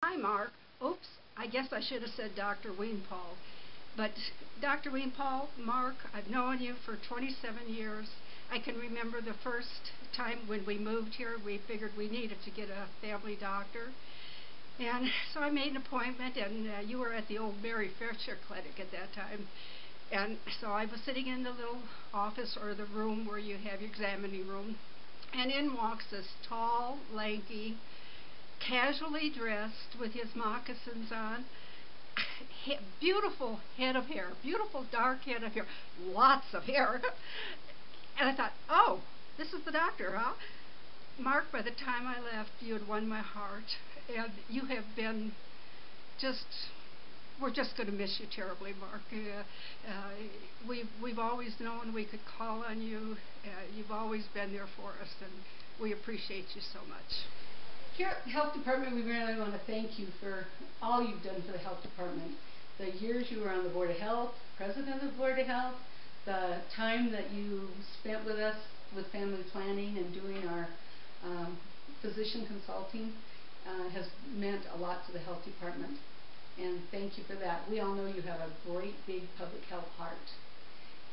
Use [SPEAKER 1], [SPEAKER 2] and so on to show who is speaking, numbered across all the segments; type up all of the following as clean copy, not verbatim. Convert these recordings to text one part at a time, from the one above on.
[SPEAKER 1] Hi, Mark. Oops, I guess I should have said Dr. Wienpahl. But Dr. Wienpahl, Mark, I've known you for 27 years. I can remember the first time when we moved here, we figured we needed to get a family doctor. And so I made an appointment, and you were at the old Mary Fisher Clinic at that time. And so I was sitting in the little office or the room where you have your examining room, and in walks this tall, lanky, casually dressed with his moccasins on, beautiful head of hair, beautiful dark head of hair, lots of hair. And I thought, oh, this is the doctor, huh? Mark, by the time I left, you had won my heart, and you have been just, we're just going to miss you terribly, Mark. We've always known we could call on you. You've always been there for us, and we appreciate you so much.
[SPEAKER 2] Here at the Health Department, we really want to thank you for all you've done for the Health Department. The years you were on the Board of Health, President of the Board of Health, the time that you spent with us with family planning and doing our physician consulting has meant a lot to the Health Department. And thank you for that. We all know you have a great big public health heart.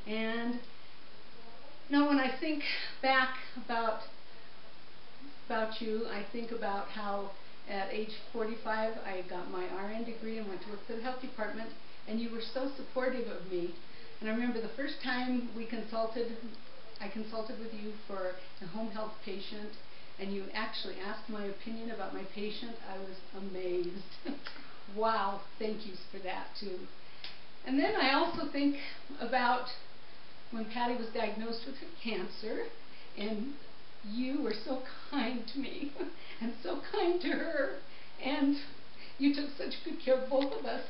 [SPEAKER 2] And now when I think back about you, I think about how at age 45 I got my RN degree and went to work for the Health Department, and you were so supportive of me. And I remember the first time I consulted with you for a home health patient, and you actually asked my opinion about my patient. I was amazed. Wow, thank you for that too. And then I also think about when Patty was diagnosed with her cancer, and you were so kind to me and so kind to her, and you took such good care of both of us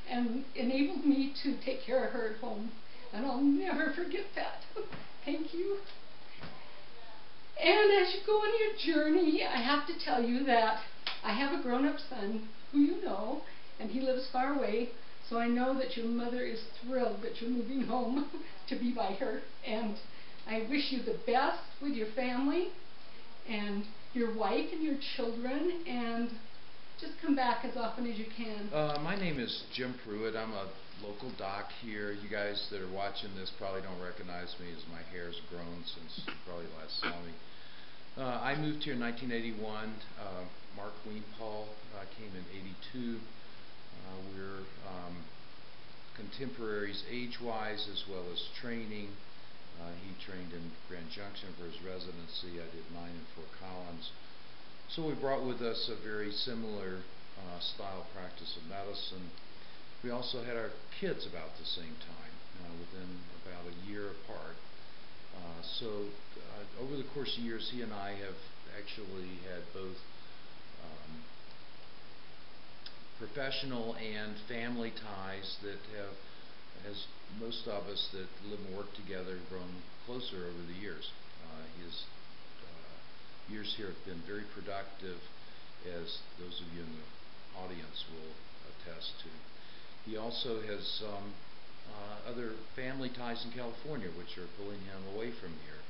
[SPEAKER 2] and enabled me to take care of her at home, and I'll never forget that. Thank you. And as you go on your journey, I have to tell you that I have a grown-up son who you know, and he lives far away, so I know that your mother is thrilled that you're moving home to be by her, and I wish you the best with your family and your wife and your children, and just come back as often as you can.
[SPEAKER 3] My name is Jim Pruitt. I'm a local doc here. You guys that are watching this probably don't recognize me as my hair's grown since you probably last saw me. I moved here in 1981. Mark Wienpahl came in 82. We're contemporaries age-wise as well as training. He trained in Grand Junction for his residency. I did mine in Fort Collins. So we brought with us a very similar style practice of medicine. We also had our kids about the same time, within about a year apart. Over the course of years, he and I have actually had both professional and family ties that have, as most of us that live and work together, grown closer over the years. His years here have been very productive, as those of you in the audience will attest to. He also has other family ties in California, which are pulling him away from here.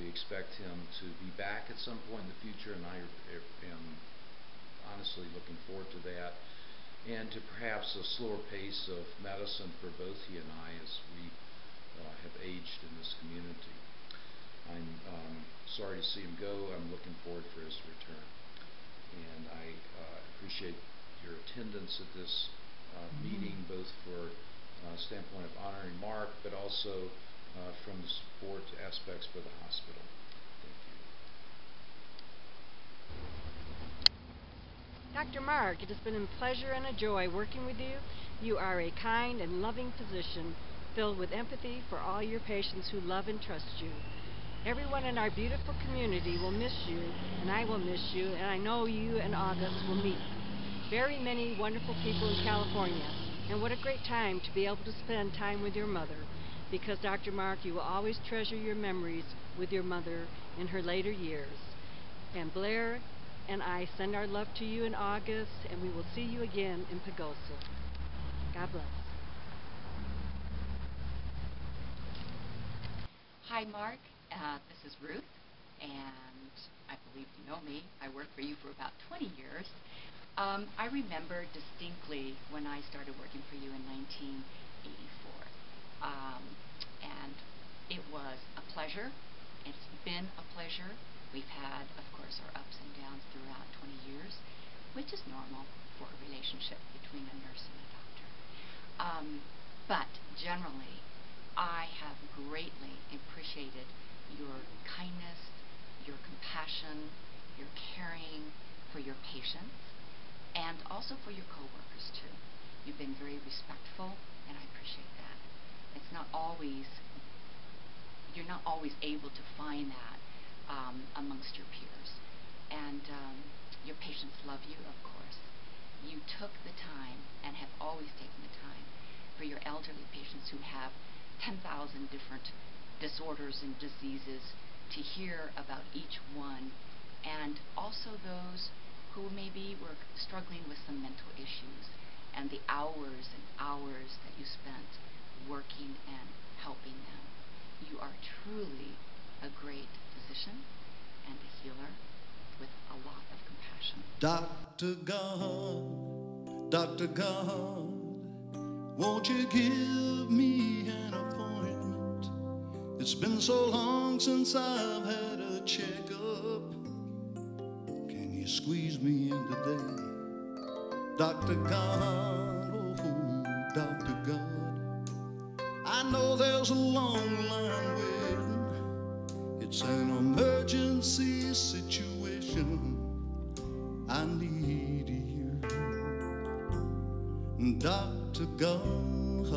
[SPEAKER 3] We expect him to be back at some point in the future, and I am honestly looking forward to that, and to perhaps a slower pace of medicine for both he and I as we have aged in this community. I'm sorry to see him go. I'm looking forward for his return. And I appreciate your attendance at this meeting, both for a standpoint of honoring Mark, but also from the support aspects for the hospital. Thank you.
[SPEAKER 4] Dr. Mark, it has been a pleasure and a joy working with you. You are a kind and loving physician filled with empathy for all your patients who love and trust you. Everyone in our beautiful community will miss you, and I will miss you, and I know you and August will meet very many wonderful people in California. And what a great time to be able to spend time with your mother, because Dr. Mark, you will always treasure your memories with your mother in her later years. And Blair and I send our love to you in August, and we will see you again in Pagosa. God bless.
[SPEAKER 5] Hi, Mark. This is Ruth, and I believe you know me. I worked for you for about 20 years. I remember distinctly when I started working for you in 1984. And it was a pleasure. It's been a pleasure. We've had, of course, our ups and downs throughout 20 years, which is normal for a relationship between a nurse and a doctor. But generally, I have greatly appreciated your kindness, your compassion, your caring for your patients, and also for your coworkers too. You've been very respectful, and I appreciate that. It's not always, you're not always able to find that amongst your peers. And your patients love you, of course. You took the time, and have always taken the time, for your elderly patients who have 10,000 different disorders and diseases to hear about each one, and also those who maybe were struggling with some mental issues, and the hours and hours that you spent working and helping them. You are truly a great physician and a healer with a lot of compassion.
[SPEAKER 6] Dr. God, won't you give me an appointment? It's been so long since I've had a checkup. Can you squeeze me in today? Dr. God, oh, Dr. God, I know there's a long line waiting. It's an emergency situation. I need you, Dr. God.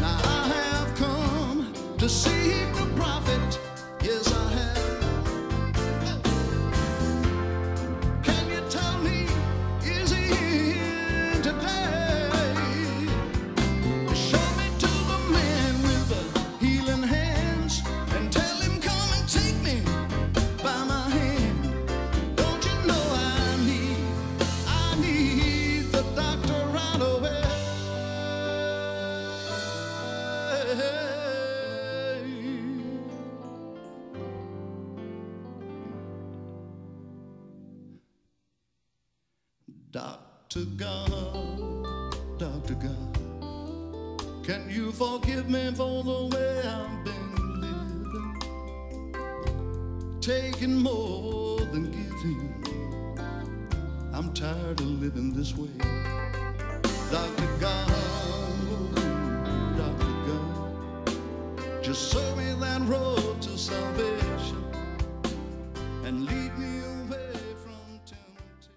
[SPEAKER 6] Now I have come to see the prophet. Yes, I have. Can you tell me, is he here today? Show me to the man with the healing hands and tell him, come and take me by my hand. Don't you know I need the doctor right away. Dr. God, can you forgive me for the way I've been living, taking more than giving? I'm tired of living this way. Dr. God, Dr. God, just show me that road to salvation and lead me away from temptation.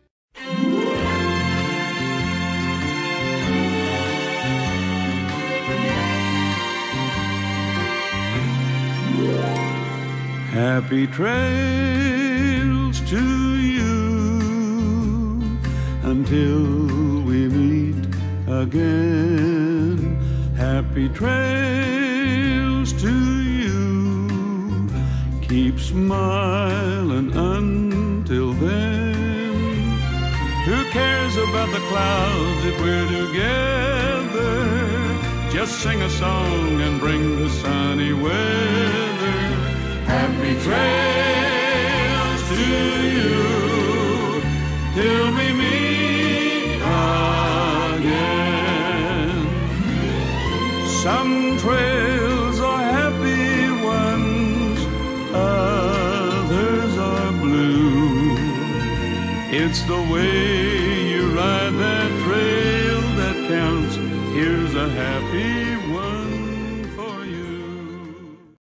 [SPEAKER 7] Happy trails to you until we meet again. Happy trails to you. Keep smiling until then. Who cares about the clouds if we're together? Just sing a song and bring the sunny weather. Happy trails to you till we meet again. Some trails are happy ones, others are blue. It's the way you ride that trail that counts. Here's a happy one.